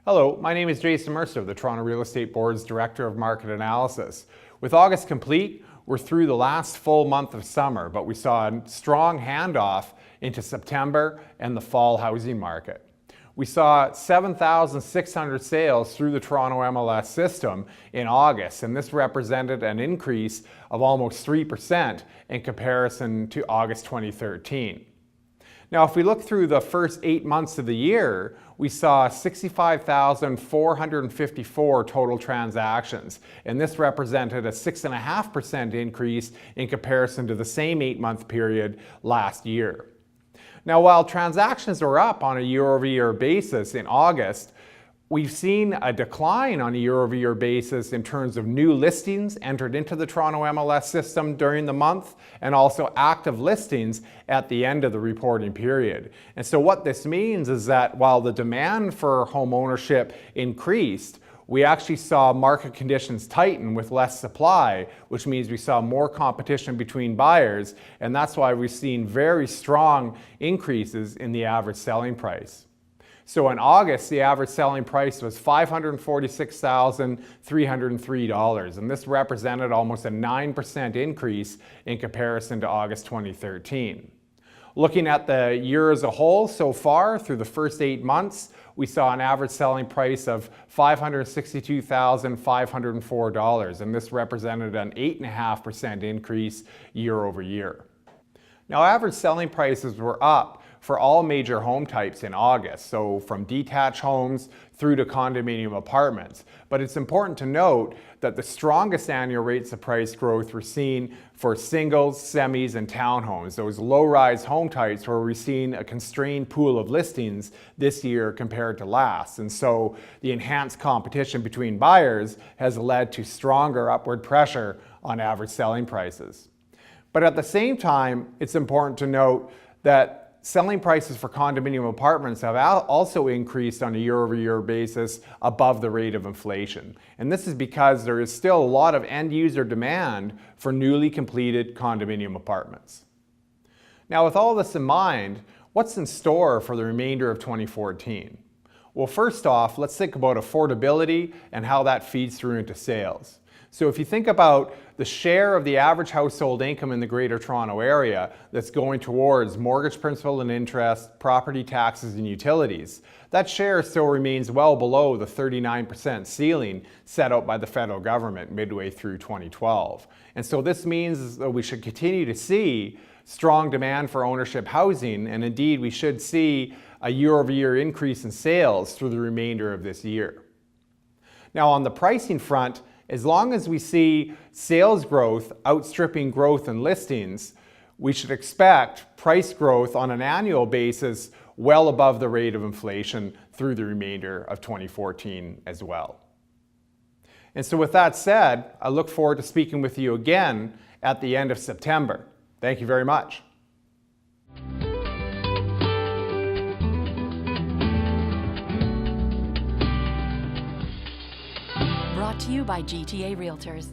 Hello, my name is Jason Mercer, the Toronto Real Estate Board's Director of Market Analysis. With August complete, we're through the last full month of summer, but we saw a strong handoff into September and the fall housing market. We saw 7,600 sales through the Toronto MLS system in August, and this represented an increase of almost 3% in comparison to August 2013. Now, if we look through the first 8 months of the year, we saw 65,454 total transactions, and this represented a 6.5% increase in comparison to the same 8-month period last year. Now, while transactions are up on a year-over-year basis in August, we've seen a decline on a year-over-year basis in terms of new listings entered into the Toronto MLS system during the month and also active listings at the end of the reporting period. And so what this means is that while the demand for home ownership increased, we actually saw market conditions tighten with less supply, which means we saw more competition between buyers, and that's why we've seen very strong increases in the average selling price. So in August, the average selling price was $546,303, and this represented almost a 9% increase in comparison to August 2013. Looking at the year as a whole so far, through the first 8 months, we saw an average selling price of $562,504, and this represented an 8.5% increase year over year. Now, average selling prices were up for all major home types in August, so from detached homes through to condominium apartments. But it's important to note that the strongest annual rates of price growth were seen for singles, semis, and townhomes, those low-rise home types where we've seen a constrained pool of listings this year compared to last. And so the enhanced competition between buyers has led to stronger upward pressure on average selling prices. But at the same time, it's important to note that selling prices for condominium apartments have also increased on a year-over-year basis above the rate of inflation. And this is because there is still a lot of end-user demand for newly completed condominium apartments. Now, with all this in mind, what's in store for the remainder of 2014? Well, first off, let's think about affordability and how that feeds through into sales. So if you think about the share of the average household income in the Greater Toronto Area that's going towards mortgage principal and interest, property taxes, and utilities, that share still remains well below the 39% ceiling set out by the federal government midway through 2012. And so this means that we should continue to see strong demand for ownership housing, and indeed we should see a year-over-year increase in sales through the remainder of this year. Now, on the pricing front, as long as we see sales growth outstripping growth in listings, we should expect price growth on an annual basis well above the rate of inflation through the remainder of 2014 as well. And so with that said, I look forward to speaking with you again at the end of September. Thank you very much. Brought to you by GTA Realtors.